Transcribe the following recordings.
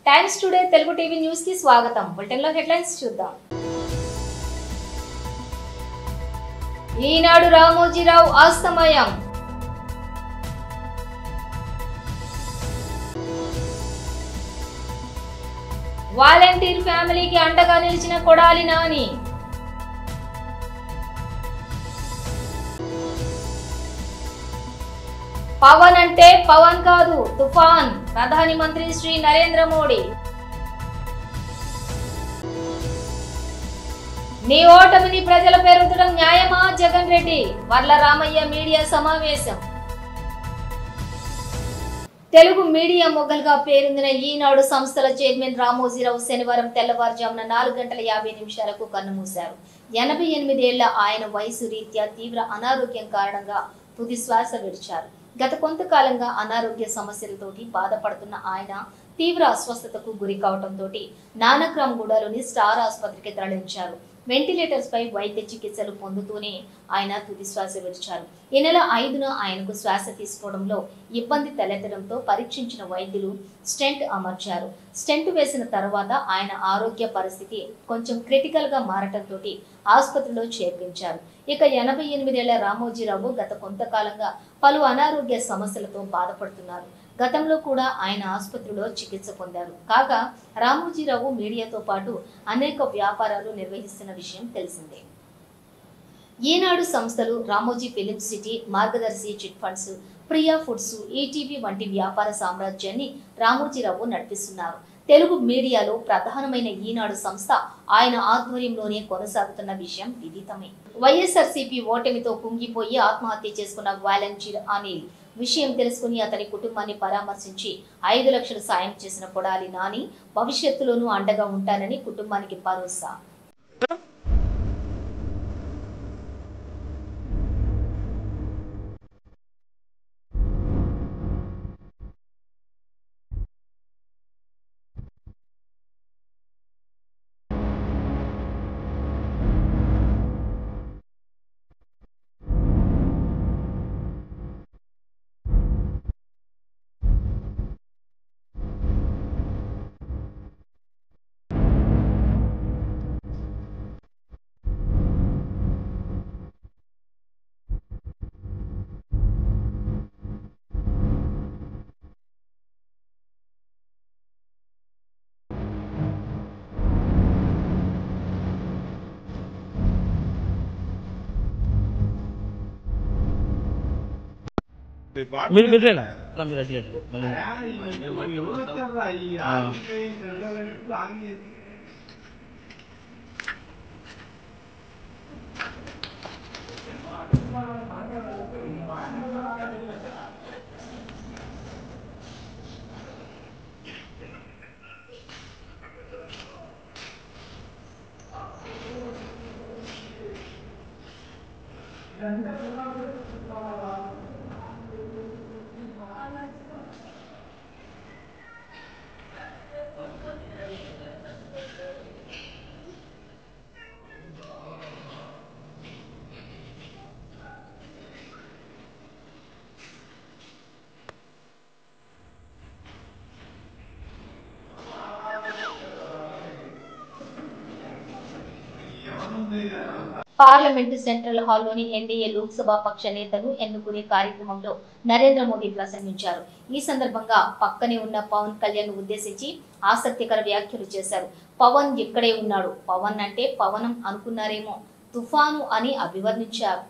Times today Telugu TV news కి స్వాగతం. Bulletin లో హెడ్లైన్స్ చూద్దాం. ఈనాడు రామోజీరావు అస్తమయం. వాలంటీర్ ఫ్యామిలీకి అండగా నిలిచిన కొడాలి నాని. పవన్ అంటే పవన్ కాదు తుఫాన్, ప్రధాని మంత్రి శ్రీ నరేంద్ర మోడీ. నీ ఓటమిని ప్రజల పేరుతడం న్యాయమా జగన్ రెడ్డి, వర్ల రామయ్య మీడియా సమావేశం. తెలుగు మీడియా మొగ్గలుగా పేరొందిన ఈనాడు సంస్థల చైర్మన్ రామోజీరావు శనివారం తెల్లవారుజామున 4:50 కన్నుమూశారు. 88 ఏళ్ల ఆయన వయసు రీత్యా తీవ్ర అనారోగ్యం కారణంగా తుది శ్వాస విడిచారు. గత కొంతకాలంగా అనారోగ్య సమస్యలతోటి బాధపడుతున్న ఆయన తీవ్ర అస్వస్థతకు గురి కావడంతో నానక్రామ్గూడలోని స్టార్ ఆసుపత్రికి తరలించారు. వెంటిలేటర్స్ పై వైద్య చికిత్సలు పొందుతూనే ఆయన తుది శ్వాస విడిచారు. ఈ నెల 5న ఆయనకు శ్వాస తీసుకోవడంలో ఇబ్బంది తలెత్తడంతో పరీక్షించిన వైద్యులు స్టెంట్ అమర్చారు. స్టెంట్ వేసిన తర్వాత ఆయన ఆరోగ్య పరిస్థితి కొంచెం క్రిటికల్ గా మారటంతో ఆసుపత్రిలో చేర్పించారు. ఇక 88 ఏళ్ల రామోజీరావు గత కొంతకాలంగా పలు అనారోగ్య సమస్యలతో బాధపడుతున్నారు. గతంలో కూడా ఆయన ఆసుపత్రిలో చికిత్స పొందారు. కాగా రామోజీరావు మీడియాతో పాటు అనేక వ్యాపారాలు నిర్వహిస్తున్న విషయం తెలిసిందే. ఈనాడు సంస్థలు రామోజీ ఫిలిం సిటీ, మార్గదర్శి chit funds, Priya foods, ETV వంటి వ్యాపార సామ్రాజ్యాన్ని రామోజీరావు నడిపిస్తున్నారు. తెలుగు మీడియాలో ప్రధానమైన ఈనాడు సంస్థ ఆయన ఆధ్వర్యంలోనే కొనసాగుతున్న విషయం విదితమే. వైఎస్ఆర్సీపీ ఓటమితో కుంగిపోయి ఆత్మహత్య చేసుకున్న వాలంటీర్ అనిల్ విషయం తెలుసుకుని అతని కుటుంబాన్ని పరామర్శించి 5 లక్షలు సాయం చేసిన కొడాలి నాని భవిష్యత్తులోనూ అండగా ఉంటానని కుటుంబానికి భరోసా. మీరు పెట్టలేనా మీరు అట్లేదు పార్లమెంటు సెంట్రల్ హాల్లోని ఎన్డీఏ లోక్సభ పక్ష నేతలు ఎన్నుకునే కార్యక్రమంలో నరేంద్ర మోదీ ప్రసంగించారు. ఈ సందర్భంగా పక్కనే ఉన్న పవన్ కళ్యాణ్ ఉద్దేశించి ఆసక్తికర వ్యాఖ్యలు చేశారు. పవన్ ఇక్కడే ఉన్నాడు, పవన్ అంటే పవనం అనుకున్నారేమో, తుఫాను అని అభివర్ణించారు.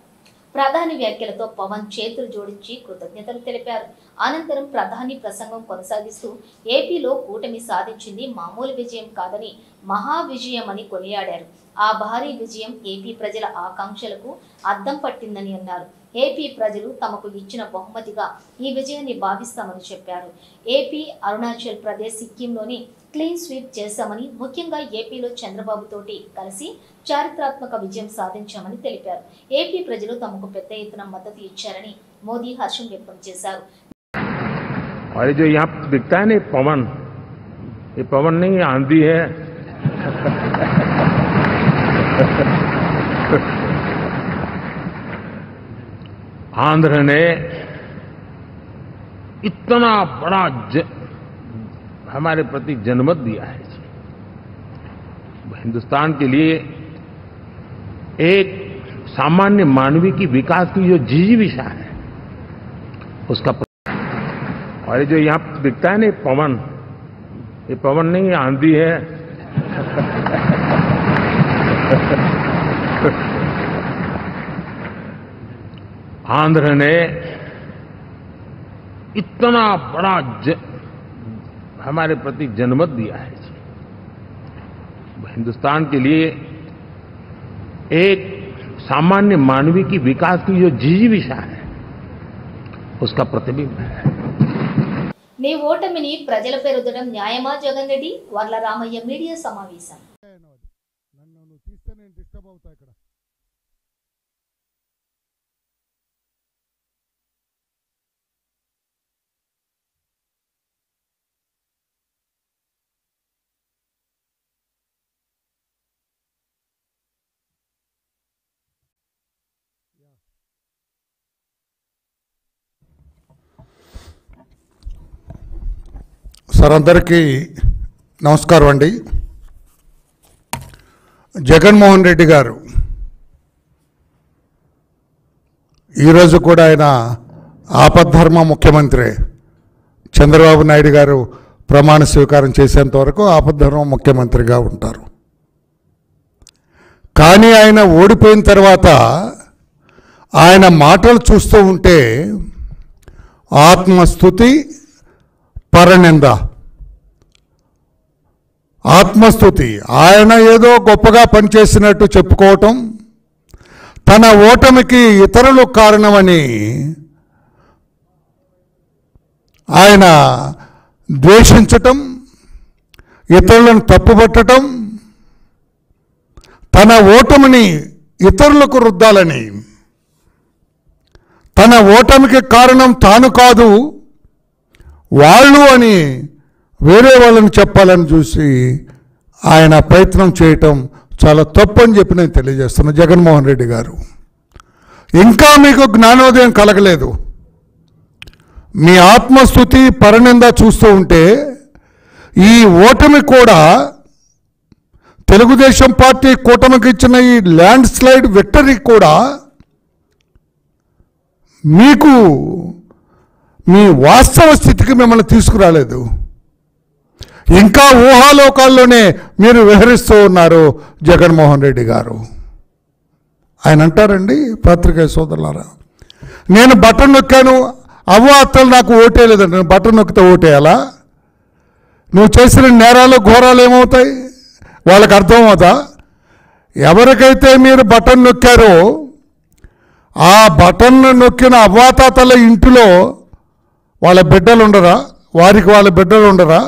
ప్రధాని వ్యాఖ్యలతో పవన్ చేతులు జోడించి కృతజ్ఞతలు తెలిపారు. అనంతరం ప్రధాని ప్రసంగం కొనసాగిస్తూ ఏపీలో కూటమి సాధించింది మామూలు విజయం కాదని మహా విజయం అని కొనియాడారు. ఆ భారీ విజయం ఏపీ ప్రజల ఆకాంక్షలకు అద్దం పట్టిందని అన్నారు. ఏపీ ప్రజలు తమకు ఇచ్చిన బహుమతిగా ఈ విజయాన్ని భావిస్తామని చెప్పారు. ఏపీ, అరుణాచల్ ప్రదేశ్, సిక్కింలోని క్లీన్ స్వీప్ చేశామని, ముఖ్యంగా ఏపీలో చంద్రబాబు తోటి కలిసి చారిత్రాత్మక విజయం సాధించామని తెలిపారు. ఏపీ ప్రజలు తమకు పెద్ద ఎత్తున మద్దతు ఇచ్చారని మోదీ హర్షం వ్యక్తం చేశారు. और जो यहाँ दिखता है ना पवन, ये पवन नहीं आंधी है। आंध्र ने इतना बड़ा हमारे प्रति जनमत दिया है। हिंदुस्तान के लिए एक सामान्य मानवीय की विकास की जो जिजीविषा है उसका, और ये जो यहाँ दिखता है ना पवन, ये पवन नहीं, आंधी है। आंध्र ने इतना बड़ा हमारे प्रति जनमत दिया है। हिंदुस्तान के लिए एक सामान्य मानवीय की विकास की जो जिजीविषा है उसका प्रतिबिंब है। నీ ఓటమిని ప్రజలపై రుద్దడం న్యాయమా జగన్ రెడ్డి? వర్ల రామయ్య మీడియా సమావేశం. నన్ను తీస్తే నేను డిస్టర్బ్ అవుతా ఇక్కడ. సార్ అందరికీ నమస్కారం అండి. జగన్మోహన్ రెడ్డి గారు ఈరోజు కూడా ఆయన ఆపద్ధర్మ ముఖ్యమంత్రి. చంద్రబాబు నాయుడు గారు ప్రమాణ స్వీకారం చేసేంత వరకు ఆపద్ధర్మ ముఖ్యమంత్రిగా ఉంటారు. కానీ ఆయన ఓడిపోయిన తర్వాత ఆయన మాటలు చూస్తూ ఉంటే ఆత్మస్తుతి, పరనింద. ఆత్మస్తుతి, ఆయన ఏదో గొప్పగా పనిచేసినట్టు చెప్పుకోవటం, తన ఓటమికి ఇతరులు కారణమని ఆయన ద్వేషించటం, ఇతరులను తప్పుపట్టడం, తన ఓటమిని ఇతరులకు రుద్దాలని, తన ఓటమికి కారణం తాను కాదు వాళ్ళు అని వేరే వాళ్ళని చెప్పాలని చూసి ఆయన ప్రయత్నం చేయటం చాలా తప్పు అని చెప్పి నేను తెలియజేస్తున్నా. జగన్మోహన్ రెడ్డి గారు, ఇంకా మీకు జ్ఞానోదయం కలగలేదు. మీ ఆత్మస్తుతి, పరనింద చూస్తూ ఉంటే ఈ ఓటమి కూడా తెలుగుదేశం పార్టీ కూటమికి ఇచ్చిన ఈ ల్యాండ్ స్లైడ్ విక్టరీ కూడా మీకు మీ వాస్తవ స్థితికి మిమ్మల్ని తీసుకురాలేదు. ఇంకా ఊహాలోకాల్లోనే మీరు విహరిస్తూ ఉన్నారు జగన్మోహన్ రెడ్డి గారు. ఆయన అంటారండి, పత్రికా సోదరులారా, నేను బటన్ నొక్కాను, అవ్వ అత్తలు నాకు ఓటేయలేదండి. నేను బటన్ నొక్కితే ఓటేయాలా? నువ్వు చేసిన నేరాలు ఘోరాలు ఏమవుతాయి? వాళ్ళకి అర్థమవుతా? ఎవరికైతే మీరు బటన్ నొక్కారో ఆ బటన్ నొక్కిన అవ్వాతాతల ఇంటిలో వాళ్ళ బిడ్డలు ఉండరా? వారికి వాళ్ళ బిడ్డలు ఉండరా?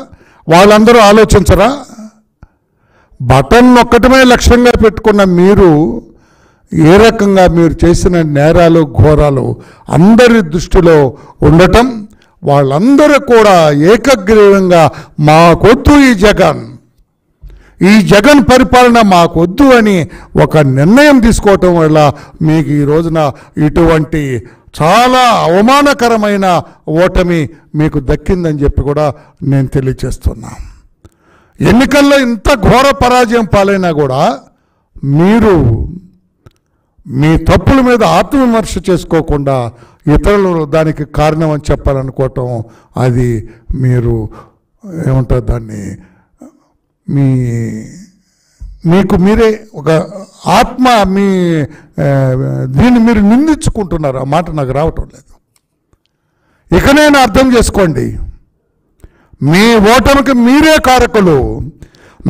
వాళ్ళందరూ ఆలోచించరా? బటన్ నొక్కటమే లక్ష్యంగా పెట్టుకున్న మీరు ఏ రకంగా మీరు చేసిన నేరాలు ఘోరాలు అందరి దృష్టిలో ఉండటం, వాళ్ళందరూ కూడా ఏకగ్రీవంగా మాకొద్దు ఈ జగన్ పరిపాలన మాకొద్దు అని ఒక నిర్ణయం తీసుకోవటం వల్ల మీకు ఈ రోజున ఇటువంటి చాలా అవమానకరమైన ఓటమి మీకు దక్కిందని చెప్పి కూడా నేను తెలియజేస్తున్నా. ఎన్నికల్లో ఇంత ఘోర పరాజయం పాలైనా కూడా మీరు మీ తప్పుల మీద ఆత్మవిమర్శ చేసుకోకుండా ఇతరులు దానికి కారణం అని చెప్పాలనుకోవటం, అది మీరు ఏమంటారు దాన్ని, మీకు మీరే ఒక ఆత్మ మీ దీన్ని మీరు నిందించుకుంటున్నారు. ఆ మాట నాకు రావటం లేదు. ఇకనైనా అర్థం చేసుకోండి, మీ ఓటమికి మీరే కారకులు,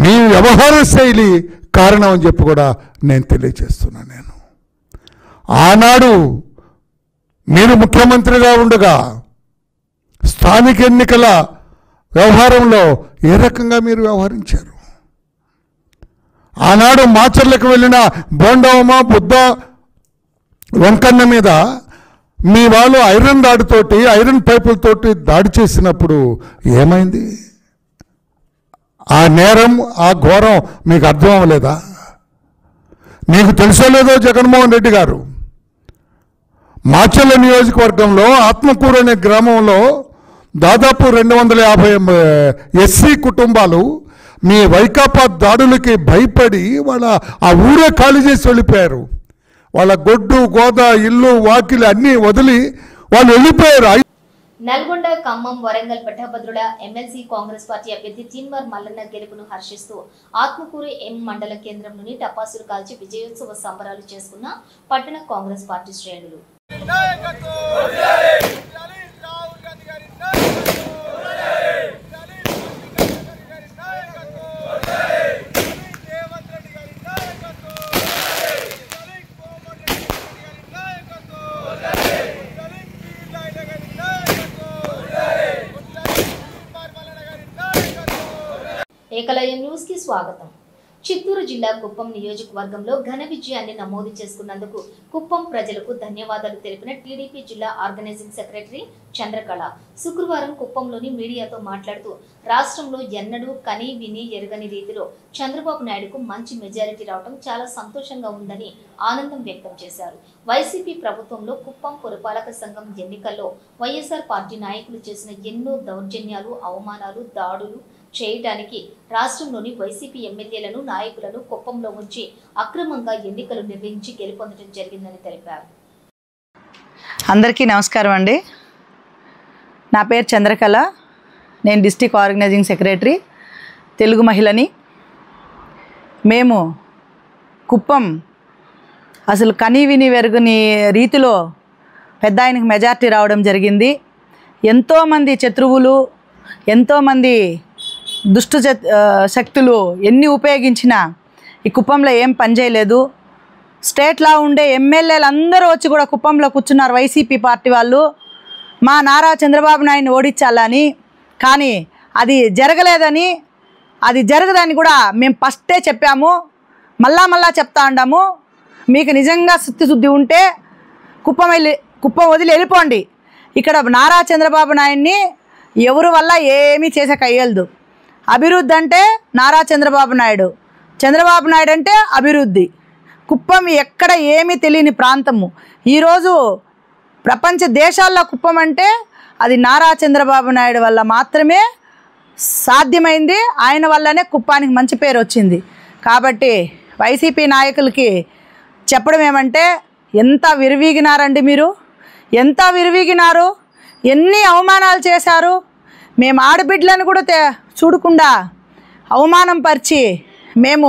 మీ వ్యవహార శైలి కారణం అని చెప్పి కూడా నేను తెలియజేస్తున్నాను. నేను ఆనాడు మీరు ముఖ్యమంత్రిగా ఉండగా స్థానిక ఎన్నికల వ్యవహారంలో ఏ రకంగా మీరు వ్యవహరించారు? ఆనాడు మాచర్లకు వెళ్ళిన బోండవమ్మ, బుద్ధ, వెంకన్న మీద మీ వాళ్ళు ఐరన్ రాడ్తోటి, ఐరన్ పైపులతోటి దాడి చేసినప్పుడు ఏమైంది? ఆ నేరం, ఆ ఘోరం మీకు అర్థం అవ్వలేదా? మీకు తెలుసో లేదో జగన్మోహన్ రెడ్డి గారు, మాచర్ల నియోజకవర్గంలో ఆత్మకూరు అనే గ్రామంలో దాదాపు 250 ఎస్సీ కుటుంబాలు మీ వైకాపా దాడులకి భయపడి ఆ ఊరే ఖాళీ చేసి వెళ్ళిపోయారు. వాళ్ళ గొడ్డు గోద ఇల్లు వాకిలి అన్నీ వదిలి వాళ్ళు వెళ్ళిపోయారు. నల్గొండ, ఖమ్మం, వరంగల్ పట్టభద్రుల ఎమ్మెల్సీ కాంగ్రెస్ పార్టీ అభ్యర్థి తీన్మార్ మల్లన్న గెలుపును హర్షిస్తూ ఆత్మకూరు ఎం మండల కేంద్రంలోని టపాసులు కాల్చి విజయోత్సవ సంబరాలు చేసుకున్న పట్టణ కాంగ్రెస్ పార్టీ శ్రేణులు. ఏకలవ్య న్యూస్ కి స్వాగతం. చిత్తూరు జిల్లా కుప్పం నియోజకవర్గంలో ఘన విజయాన్ని నమోదు చేసుకున్నందుకు కుప్పం ప్రజలకు ధన్యవాదాలు తెలిపిన టీడీపీ జిల్లా ఆర్గనైజింగ్ సెక్రటరీ చంద్రకళ శుక్రవారం కుప్పంలోని మీడియాతో మాట్లాడుతూ రాష్ట్రంలో ఎన్నడూ కని విని ఎరగని రీతిలో చంద్రబాబు నాయుడుకు మంచి మెజారిటీ రావడం చాలా సంతోషంగా ఉందని ఆనందం వ్యక్తం చేశారు. వైసీపీ ప్రభుత్వంలో కుప్పం పురపాలక సంఘం ఎన్నికల్లో వైఎస్ఆర్ పార్టీ నాయకులు చేసిన ఎన్నో దౌర్జన్యాలు, అవమానాలు, దాడులు చేయడానికి రాష్ట్రంలోని వైసీపీ ఎమ్మెల్యేలను, నాయకులను కుప్పంలో ఉంచి అక్రమంగా ఎన్నికలు నిర్వహించి గెలుపొందడం జరిగిందని తెలిపారు. అందరికీ నమస్కారం అండి. నా పేరు చంద్రకళ. నేను డిస్ట్రిక్ట్ ఆర్గనైజింగ్ సెక్రటరీ, తెలుగు మహిళని. మేము కుప్పం అసలు కనీ విని వెరుగుని రీతిలో పెద్ద ఆయనకు మెజార్టీ రావడం జరిగింది. ఎంతోమంది శత్రువులు, ఎంతోమంది దుష్ట శక్తులు ఎన్ని ఉపయోగించినా ఈ కుప్పంలో ఏం పనిచేయలేదు. స్టేట్లో ఉండే ఎమ్మెల్యేలు అందరూ వచ్చి కూడా కుప్పంలో కూర్చున్నారు వైసీపీ పార్టీ వాళ్ళు, మా నారా చంద్రబాబు నాయుడిని ఓడించాలని. కానీ అది జరగలేదని, అది జరగదని కూడా మేము ఫస్టే చెప్పాము, మళ్ళా చెప్తా ఉన్నాము. మీకు నిజంగా శుద్ధి ఉంటే కుప్పం వదిలి వెళ్ళిపోండి. ఇక్కడ నారా చంద్రబాబు నాయుడిని ఎవరి వల్ల ఏమీ చేసే కయ్యలదు. అభివృద్ధి అంటే నారా చంద్రబాబు నాయుడు, చంద్రబాబు నాయుడు అంటే అభివృద్ధి. కుప్పం ఎక్కడ ఏమీ తెలియని ప్రాంతము. ఈరోజు ప్రపంచ దేశాల్లో కుప్పం అంటే అది నారా చంద్రబాబు నాయుడు వల్ల మాత్రమే సాధ్యమైంది. ఆయన వల్లనే కుప్పానికి మంచి పేరు వచ్చింది. కాబట్టి వైసీపీ నాయకులకి చెప్పడం ఏమంటే, ఎంత విరివీగినారండి మీరు, ఎంత విరివీగినారు, ఎన్ని అవమానాలు చేశారు. మేము ఆడబిడ్డలను కూడా చూడకుండా అవమానం పరిచి మేము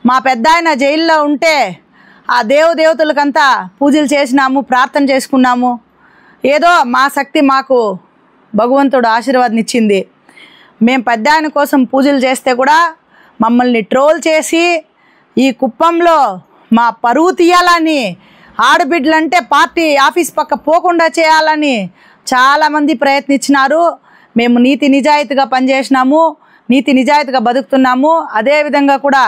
మా పెద్ద ఆయన జైల్లో ఉంటే ఆ దేవతలకంతా పూజలు చేసినాము, ప్రార్థన చేసుకున్నాము. ఏదో మా శక్తి మాకు భగవంతుడు ఆశీర్వాదం ఇచ్చింది. మేము పెద్ద ఆయన కోసం పూజలు చేస్తే కూడా మమ్మల్ని ట్రోల్ చేసి ఈ కుప్పంలో మా పరువు తీయాలని, ఆడబిడ్డలంటే పార్టీ ఆఫీస్ పక్క పోకుండా చేయాలని చాలామంది ప్రయత్నించినారు. మేము నీతి నిజాయితీగా పనిచేసినాము, నీతి నిజాయితీగా బతుకుతున్నాము. అదేవిధంగా కూడా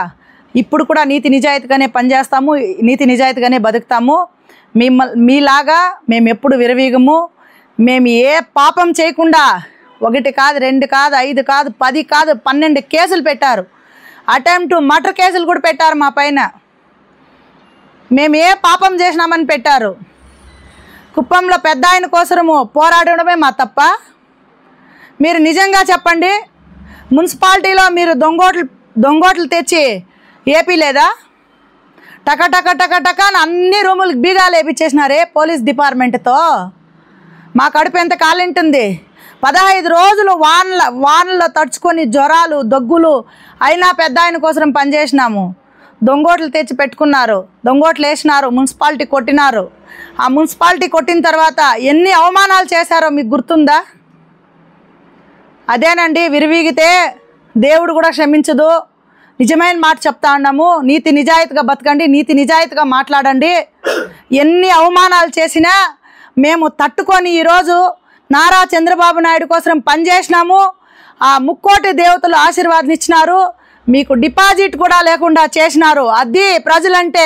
ఇప్పుడు కూడా నీతి నిజాయితీగానే పనిచేస్తాము, నీతి నిజాయితీగానే బతుకుతాము. మీలాగా మేము ఎప్పుడు విరవీగము. మేము ఏ పాపం చేయకుండా 1 కాదు, 2 కాదు, 5 కాదు, 10 కాదు, 12 కేసులు పెట్టారు. అటెంప్ట్ మర్డర్ కేసులు కూడా పెట్టారు మా పైన. మేము ఏ పాపం చేసినామని పెట్టారు. కుప్పంలో పెద్ద ఆయన కోసము పోరాడడమే మా తప్ప. మీరు నిజంగా చెప్పండి, మున్సిపాలిటీలో మీరు దొంగోట్లు తెచ్చి ఏపీ లేదా? టక అన్ని రూములకు బీగాలు వేపించేసినారే పోలీస్ డిపార్ట్మెంట్తో. మా కడుపు ఎంత కాలింటుంది. 15 రోజులు వానలో తడుచుకొని జ్వరాలు, దగ్గులు అయినా పెద్ద ఆయన కోసం పనిచేసినాము. దొంగోట్లు తెచ్చి పెట్టుకున్నారు, దొంగోట్లు వేసినారు, మున్సిపాలిటీ కొట్టినారు. ఆ మున్సిపాలిటీ కొట్టిన తర్వాత ఎన్ని అవమానాలు చేశారో మీకు గుర్తుందా? అదేనండి, విరివీగితే దేవుడు కూడా క్షమించదు. నిజమైన మాట చెప్తా ఉన్నాము. నీతి నిజాయితీగా బతకండి, నీతి నిజాయితీగా మాట్లాడండి. ఎన్ని అవమానాలు చేసినా మేము తట్టుకొని ఈరోజు నారా చంద్రబాబు నాయుడు కోసం పనిచేసినాము. ఆ 3 కోటి దేవతలు ఆశీర్వాదం ఇచ్చినారు. మీకు డిపాజిట్ కూడా లేకుండా చేసినారు. అది ప్రజలంటే.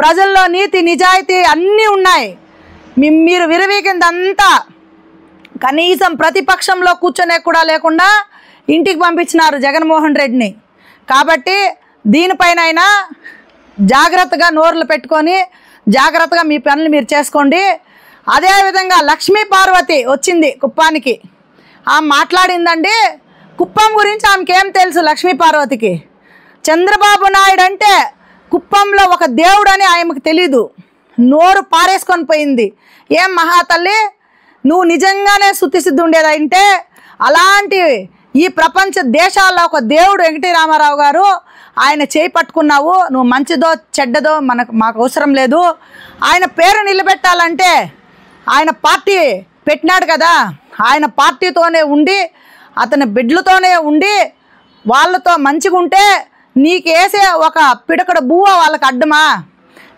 ప్రజల్లో నీతి నిజాయితీ అన్నీ ఉన్నాయి. మీరు విరవీకిందంతా కనీసం ప్రతిపక్షంలో కూర్చొనే కూడా లేకుండా ఇంటికి పంపించినారు జగన్మోహన్ రెడ్డిని. కాబట్టి దీనిపైనైనా జాగ్రత్తగా నోర్లు పెట్టుకొని జాగ్రత్తగా మీ పనులు మీరు చేసుకోండి. అదేవిధంగా లక్ష్మీ పార్వతి వచ్చింది కుప్పానికి. ఆమె మాట్లాడిందండి. కుప్పం గురించి ఆమెకేం తెలుసు? లక్ష్మీ పార్వతికి చంద్రబాబు నాయుడు అంటే కుప్పంలో ఒక దేవుడు అని ఆమెకు తెలీదు. నోరు పారేసుకొని పోయింది. ఏం మహాతల్లి, నువ్వు నిజంగానే శుద్ధిసిద్ధి ఉండేదంటే అలాంటి ఈ ప్రపంచ దేశాల్లో ఒక దేవుడు ఎన్టీ రామారావు గారు, ఆయన చేయి పట్టుకున్నావు. నువ్వు మంచిదో చెడ్డదో మాకు అవసరం లేదు. ఆయన పేరు నిలబెట్టాలంటే ఆయన పార్టీ పెట్టినాడు కదా, ఆయన పార్టీతోనే ఉండి అతని బిడ్డలతోనే ఉండి వాళ్ళతో మంచిగా ఉంటే నీకేసే ఒక పిడకడ బువ్వ వాళ్ళకి అడ్డమా?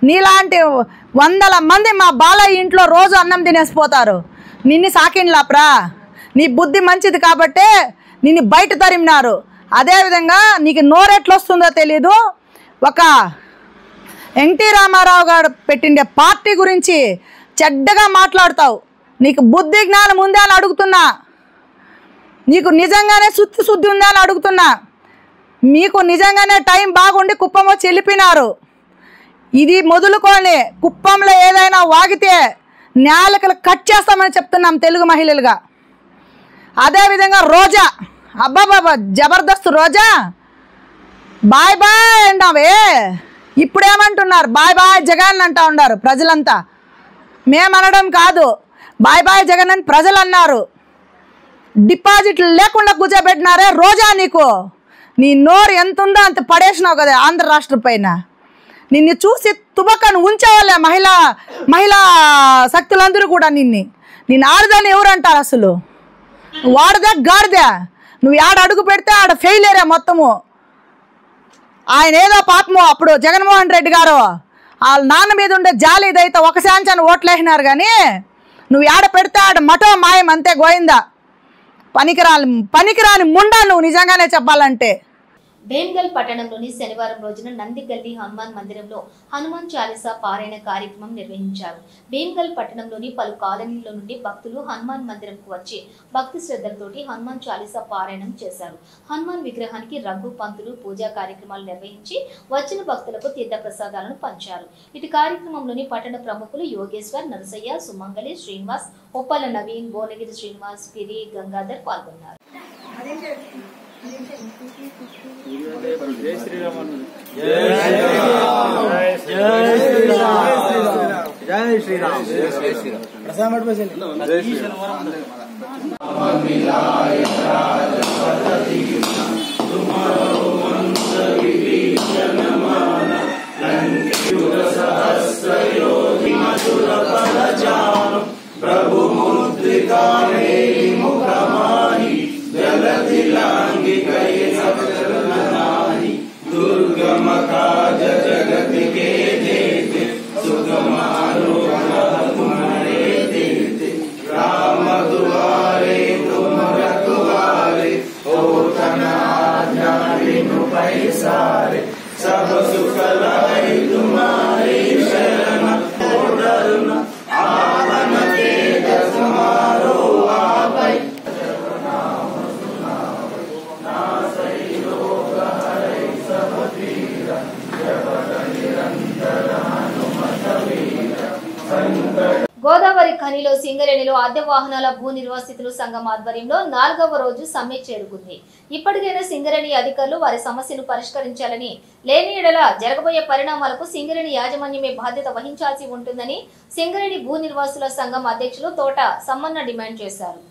నీలాంటి 100 మంది మా బాలయ్య ఇంట్లో రోజు అన్నం తినేసిపోతారు. నిన్ను సాకిండ్లాప్రా, నీ బుద్ధి మంచిది కాబట్టే నిన్ను బయట తరిమినారు. అదేవిధంగా నీకు నోరెట్లు వస్తుందో తెలీదు. ఒక ఎన్టీ రామారావు గారు పెట్టిండే పార్టీ గురించి చెడ్డగా మాట్లాడతావు. నీకు బుద్ధి జ్ఞానం ఉందా అని అడుగుతున్నా. నీకు నిజంగానే శుద్ధి ఉందా అని అడుగుతున్నా. మీకు నిజంగానే టైం బాగుండి కుప్పం వచ్చి వెళ్ళిపోయినారు. ఇది మొదలుకొని కుప్పంలో ఏదైనా వాగితే నేలకలు కట్ చేస్తామని చెప్తున్నాం తెలుగు మహిళలుగా. అదేవిధంగా రోజా, అబ్బాబాబా జబర్దస్త్ రోజా, బాయ్ బాయ్ అంటావే. ఇప్పుడేమంటున్నారు? బాయ్ బాయ్ జగన్ అంటూ ఉన్నారు ప్రజలంతా. మేమనడం కాదు, బాయ్ బాయ్ జగన్ అని ప్రజలు అన్నారు. డిపాజిట్లు లేకుండా కూర్చోబెట్టినారే రోజా. నీకు నీ నోరు ఎంత ఉందో అంత పడేసినావు కదా ఆంధ్ర రాష్ట్రం పైన. నిన్ను చూసి తుబకను ఉంచేవాళ్ళే మహిళా శక్తులందరూ కూడా. నిన్ను ఆడదాన్ని ఎవరు అంటారు అసలు? వాడదా గాడిదా? నువ్వు ఆడ అడుగు పెడితే ఆడ ఫెయిలేరే మొత్తము. ఆయన ఏదో పాపము అప్పుడు జగన్మోహన్ రెడ్డి గారు వాళ్ళ నాన్న మీద ఉండే జాలి ఇదైతే ఒక శాంచాన్ని ఓట్లేసినారు. కానీ నువ్వు ఆడ పెడితే ఆడ మటో మాయం అంతే గోయిందా. పనికిరాని ముండా నువ్వు నిజంగానే చెప్పాలంటే. భీమ్గల్ పట్టణంలోని శనివారం రోజున నందిగల్లి హనుమాన్ మందిరంలో హనుమాన్ చాలీసా పారాయణ కార్యక్రమం నిర్వహించారు. భీమ్గల్ పట్టణంలోని పలు కాలనీల నుండి భక్తులు హనుమాన్ మందిరంకు వచ్చి భక్తి శ్రద్ధలతోటి హనుమాన్ చాలీసా పారాయణం చేశారు. హనుమాన్ విగ్రహానికి రంగు పంతులు పూజా కార్యక్రమాలు నిర్వహించి వచ్చిన భక్తులకు తీర్థ ప్రసాదాలను పంచారు. ఇటు కార్యక్రమంలోని పట్టణ ప్రముఖులు యోగేశ్వర్, నరసయ్య, సుమంగళి, శ్రీనివాస్, ఉప్పల నవీన్, భువనగిరి శ్రీనివాస్, పిరి, గంగాధర్ పాల్గొన్నారు. जय श्री राम जय श्री राम प्रसाद में चलिए जय श्री राम प्रभु मुद्रिका मुखमाही जगति दुर्गम काज जगत के देते सुगम तुम्हारे देते राम दुआरे तुम रखवारे हो तना पैसारे सब सुख लाई तुम्हारे शरण डरना आवन तेज तुम्हारो आपै గోదావరి ఖనిలో సింగరేణిలో అద్దె వాహనాల భూ నిర్వాసితులు సంఘం ఆధ్వర్యంలో 4వ రోజు సమ్మె చేరుకుంది. ఇప్పటికైనా సింగరేణి అధికారులు వారి సమస్యను పరిష్కరించాలని, లేని ఎడల జరగబోయే పరిణామాలకు సింగరేణి యాజమాన్యమే బాధ్యత వహించాల్సి ఉంటుందని సింగరేణి భూ నిర్వాసుల సంఘం అధ్యక్షులు తోట సమ్మన్న డిమాండ్ చేశారు.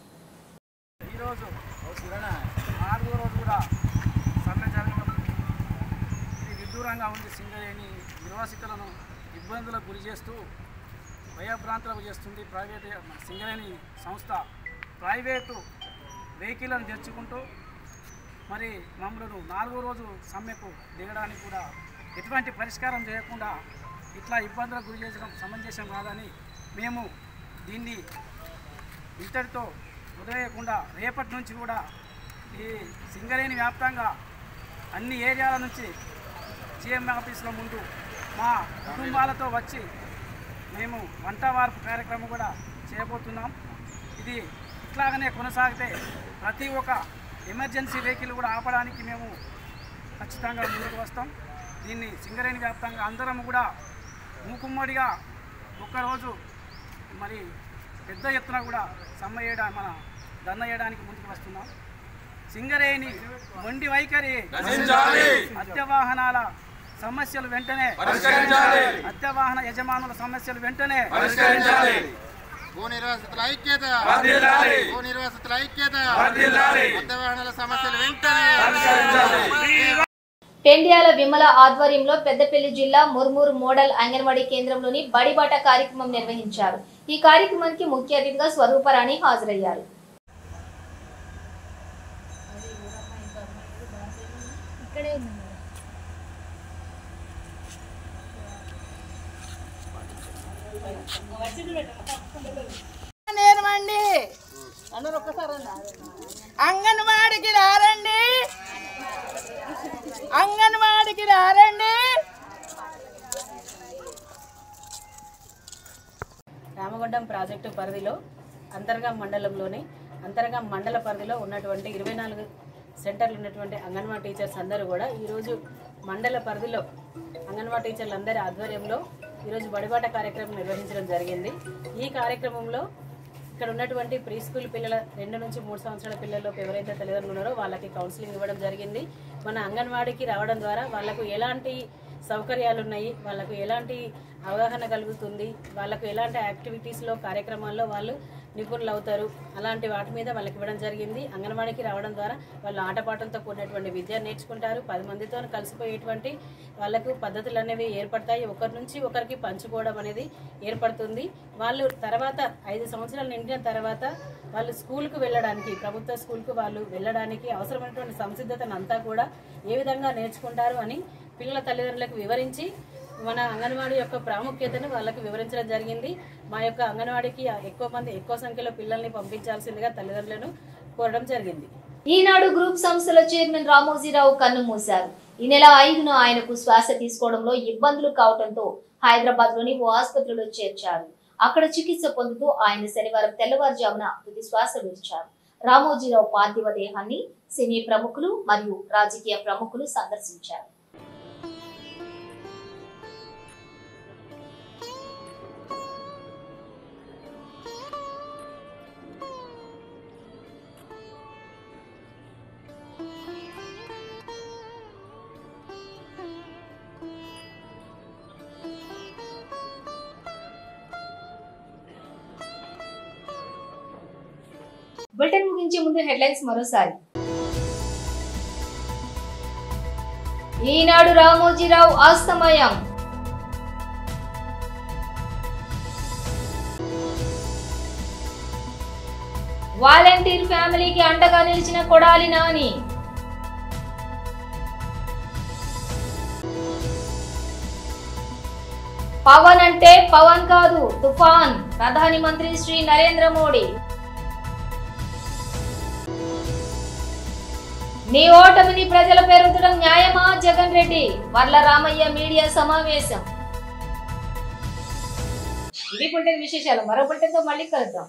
సింగరేణి నిర్వాసితులను ఇబ్బందులకు గురి చేస్తూ భయభ్రాంతులకు చేస్తుంది. సింగరేణి సంస్థ ప్రైవేటు వెహికల్లను తెచ్చుకుంటూ మరి మమ్మల్ని 4వ రోజు సమ్మెకు దిగడానికి కూడా ఎటువంటి పరిష్కారం చేయకుండా ఇట్లా ఇబ్బందులకు గురి చేసడం సమంజసం కాదని మేము దీన్ని ఇంతటితో వదిలేయకుండా రేపటి నుంచి కూడా ఈ సింగరేణి వ్యాప్తంగా అన్ని ఏరియాల నుంచి జీఎం ఆఫీసుల ముందు మా కుటుంబాలతో వచ్చి మేము వంట వార్పు కార్యక్రమం కూడా చేయబోతున్నాం. ఇది ఇట్లాగనే కొనసాగితే ప్రతి ఒక్క ఎమర్జెన్సీ వెహికల్ కూడా ఆపడానికి మేము ఖచ్చితంగా ముందుకు వస్తాం. దీన్ని సింగరేణి వ్యాప్తంగా అందరం కూడా మూకుమ్మడిగా ఒక్కరోజు మరి పెద్ద ఎత్తున కూడా సమ్మె చేయడం మన ధర్నా చేయడానికి ముందుకు వస్తున్నాం. సింగరేణి మొండి వైఖరి, అద్దె వాహనాల సమస్యలు వెంటనే అద్దె వాహన యజమానుల సమస్యలు వెంటనే భూ నిర్వాసితుల ఐక్యత, భూ నిర్వాసితుల ఐక్యత, అద్దె వాహనాల సమస్యలు వెంటనే. పెండ్యాల విమల ఆధ్వర్యంలో పెద్దపల్లి జిల్లా ముర్మూరు మోడల్ అంగన్వాడీ కేంద్రంలోని బడిబాట కార్యక్రమం నిర్వహించారు. ఈ కార్యక్రమానికి ముఖ్య అతిథిగా స్వరూపరాణి హాజరయ్యారు. అంగన్వాడికి రారండి, అంగన్వాడికి రారండి. రామగుండం ప్రాజెక్టు పరిధిలో అంతర్గాం మండలంలోని అంతర్గాం మండల పరిధిలో ఉన్నటువంటి 24 సెంటర్లు ఉన్నటువంటి అంగన్వాడీ టీచర్స్ అందరూ కూడా ఈరోజు మండల పరిధిలో అంగన్వాడీ టీచర్లు అందరి ఆధ్వర్యంలో ఈరోజు బడిబాట కార్యక్రమం నిర్వహించడం జరిగింది. ఈ కార్యక్రమంలో ఇక్కడ ఉన్నటువంటి ప్రీ స్కూల్ పిల్లల 2 నుంచి 3 సంవత్సరాల పిల్లల్లోకి ఎవరైతే తల్లిదండ్రులు ఉన్నారో వాళ్ళకి కౌన్సిలింగ్ ఇవ్వడం జరిగింది. మన అంగన్వాడీకి రావడం ద్వారా వాళ్ళకు ఎలాంటి సౌకర్యాలు ఉన్నాయి, వాళ్ళకు ఎలాంటి అవగాహన కలుగుతుంది, వాళ్ళకు ఎలాంటి యాక్టివిటీస్లో కార్యక్రమాల్లో వాళ్ళు నిపుణులు అవుతారు, అలాంటి వాటి మీద వాళ్ళకి ఇవ్వడం జరిగింది. అంగన్వాడీకి రావడం ద్వారా వాళ్ళు ఆటపాటలతో కూడినటువంటి విద్య నేర్చుకుంటారు. 10 మందితో కలిసిపోయేటువంటి వాళ్ళకు పద్ధతులు అనేవి ఏర్పడతాయి. ఒకరి నుంచి ఒకరికి పంచుకోవడం అనేది ఏర్పడుతుంది. వాళ్ళు తర్వాత 5 సంవత్సరాలు నిండిన తర్వాత వాళ్ళు స్కూల్కు వెళ్ళడానికి, ప్రభుత్వ స్కూల్కు వాళ్ళు వెళ్ళడానికి అవసరమైనటువంటి సంసిద్ధతను అంతా కూడా ఏ విధంగా నేర్చుకుంటారు అని పిల్లల తల్లిదండ్రులకు వివరించి మన అంగన్వాడీ యొక్క ప్రాముఖ్యతను వాళ్ళకి వివరించడం జరిగింది. మా యొక్క అంగన్వాడీకి ఎక్కువ సంఖ్యలో పిల్లల్ని పంపించాల్సిందిగా తల్లిదండ్రులను కోరడం జరిగింది. ఈనాడు గ్రూప్ సంస్థల చైర్మన్ రామోజీరావు కన్ను మూశారు. ఈ నెల 5న ఆయనకు శ్వాస తీసుకోవడంలో ఇబ్బందులు కావడంతో హైదరాబాద్ లోని ఓ ఆసుపత్రిలో చేర్చారు. అక్కడ చికిత్స పొందుతూ ఆయన శనివారం తెల్లవారుజామున తుది శ్వాస విడిచారు. రామోజీరావు పార్థివ దేహాన్ని సినీ ప్రముఖులు మరియు రాజకీయ ప్రముఖులు సందర్శించారు. బులెటిన్ ముగించే ముందు హెడ్లైన్స్ మరోసారి. ఈనాడు రామోజీరావు అస్తమయం. వాలంటీర్ ఫ్యామిలీకి అండగా నిలిచిన కొడాలి నాని. పవన్ అంటే పవన్ కాదు తుఫాన్, ప్రధాని మంత్రి శ్రీ నరేంద్ర మోడీ. నీ ఓటమిని ప్రజలు పెరుగుతడం న్యాయమా జగన్ రెడ్డి, వర్ల రామయ్య మీడియా సమావేశం. ఇవి బులెటిన్ విశేషాలు. మరో బులెటిన్తో మళ్ళీ కలుద్దాం.